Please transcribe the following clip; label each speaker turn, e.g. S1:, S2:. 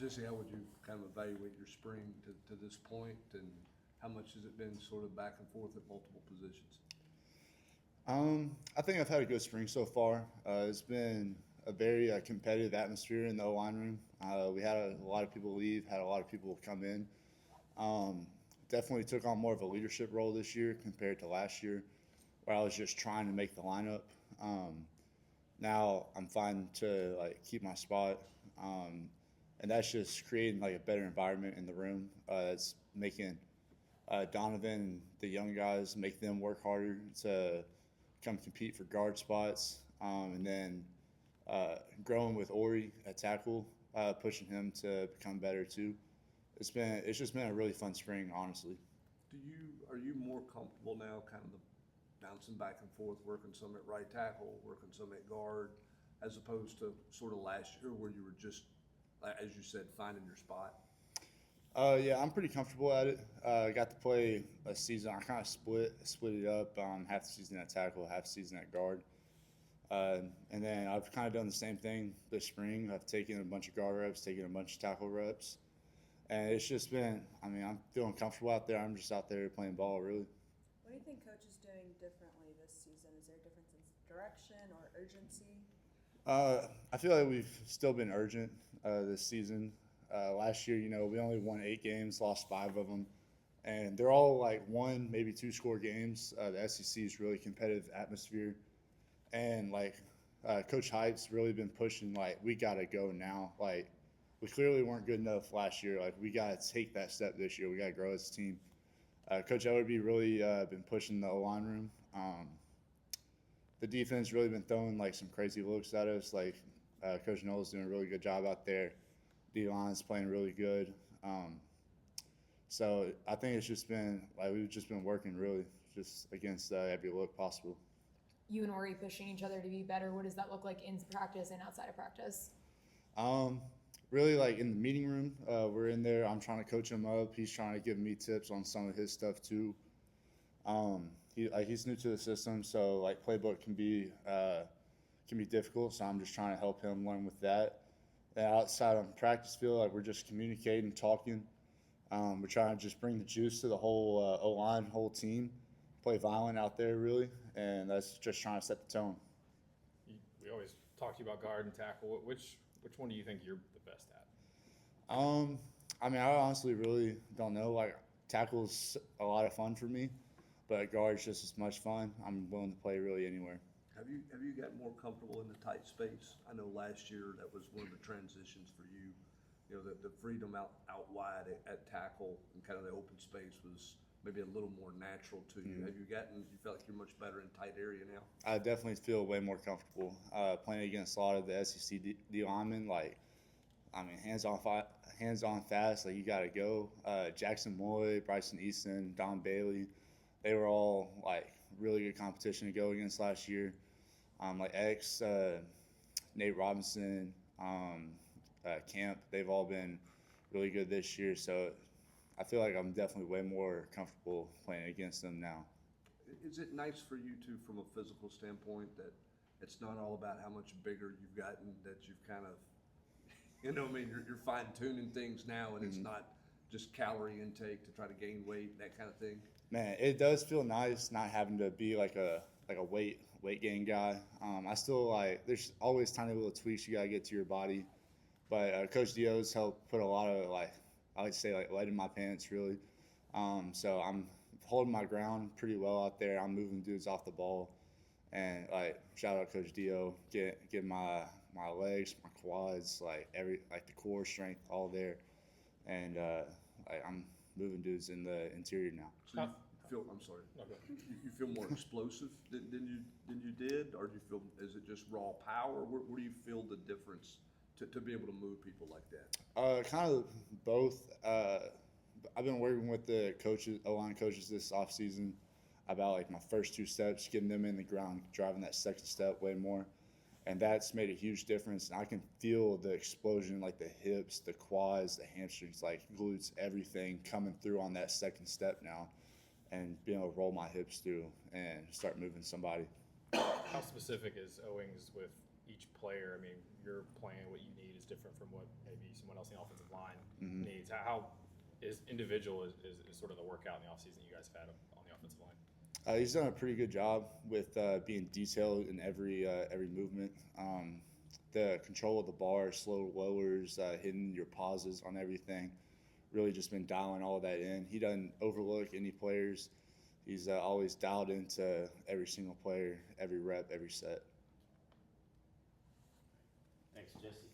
S1: Jesse, how would you kind of evaluate your spring to this point, and how much has it been sort of back and forth at multiple positions?
S2: I think I've had a good spring so far. It's been a very competitive atmosphere in the O-line room. We had a lot of people leave, had a lot of people come in. Um, Definitely took on more of a leadership role this year compared to last year, where I was just trying to make the lineup. Um, Now I'm fine to like keep my spot, um, and that's just creating like a better environment in the room. It's making Donovan and the young guys make them work harder to come compete for guard spots, and then growing with Ori at tackle, pushing him to become better too. It's just been a really fun spring, honestly.
S1: Are you more comfortable now, kind of the bouncing back and forth, working some at right tackle, working some at guard, as opposed to sort of last year where you were just, as you said, finding your spot?
S2: Yeah, I'm pretty comfortable at it. I got to play a season. I kind of split it up. Half the season at tackle, half the season at guard. And then I've kind of done the same thing this spring. I've taken a bunch of guard reps, taken a bunch of tackle reps, and it's just been. I mean, I'm feeling comfortable out there. I'm just out there playing ball, really.
S3: What do you think coach is doing differently this season? Is there a difference in direction or urgency?
S2: I feel like we've still been urgent this season. Last year, we only won 8 games, lost 5 of them, and they're all like one, maybe two-score games. The SEC is really competitive atmosphere, and like Coach Hype's really been pushing like we gotta go now. Like we clearly weren't good enough last year. Like we gotta take that step this year. We gotta grow as a team. Coach Ellerby really been pushing the O-line room. The defense really been throwing like some crazy looks at us. Like Coach Noel's doing a really good job out there. D-line's playing really good. So I think it's just been like we've just been working really just against every look possible.
S4: You and Ori pushing each other to be better. What does that look like in practice and outside of practice?
S2: Um, Really, like in the meeting room, we're in there. I'm trying to coach him up. He's trying to give me tips on some of his stuff too. He's new to the system, so like playbook can be difficult. So I'm just trying to help him learn with that. And outside on the practice field, like we're just communicating, talking. We're trying to just bring the juice to the whole O line, whole team. Play violent out there, really, and that's just trying to set the tone.
S5: We always talk to you about guard and tackle. Which one do you think you're the best at?
S2: I mean, I honestly really don't know. Like, tackle's a lot of fun for me, but guard's just as much fun. I'm willing to play really anywhere.
S1: Have you gotten more comfortable in the tight space? I know last year that was one of the transitions for you. You know, the freedom out wide at tackle and kind of the open space was maybe a little more natural to you.
S2: Mm-hmm.
S1: You felt like you're much better in tight area now?
S2: I definitely feel way more comfortable playing against a lot of the SEC D linemen. Like, I mean, hands on fast. Like, you got to go. Jackson Moy, Bryson Easton, Don Bailey, they were all like really good competition to go against last year. Like Nate Robinson, Camp, they've all been really good this year. So I feel like I'm definitely way more comfortable playing against them now.
S1: Is it nice for you two from a physical standpoint that it's not all about how much bigger you've gotten, that you've kind of, you're fine tuning things now and it's not just calorie intake to try to gain weight, that kind of thing?
S2: Man, it does feel nice not having to be like a weight gain guy. I still like there's always tiny little tweaks you gotta get to your body, but Coach Dio's helped put a lot of like I like to say like lead in my pants really. So I'm holding my ground pretty well out there. I'm moving dudes off the ball, and like shout out Coach Dio, get my legs, my quads, like the core strength all there, and I'm moving dudes in the interior now.
S1: So I'm sorry.
S5: Okay.
S1: You feel more explosive than you did, or do you feel, is it just raw power? Where do you feel the difference to be able to move people like that?
S2: Kind of both. I've been working with the O-line coaches this offseason about like my first 2 steps, getting them in the ground, driving that second step way more. And that's made a huge difference. And I can feel the explosion, like the hips, the quads, the hamstrings, like glutes, everything coming through on that second step now, and being able to roll my hips through and start moving somebody.
S5: How specific is Owings with each player. I mean, you're playing what you need is different from what maybe someone else in the offensive line needs. How is individual is sort of the workout in the offseason you guys have had on the offensive line?
S2: He's done a pretty good job with being detailed in every movement. The control of the bar, slow lowers, hitting your pauses on everything. Really just been dialing all of that in. He doesn't overlook any players. He's always dialed into every single player, every rep, every set.
S6: Thanks, Jesse.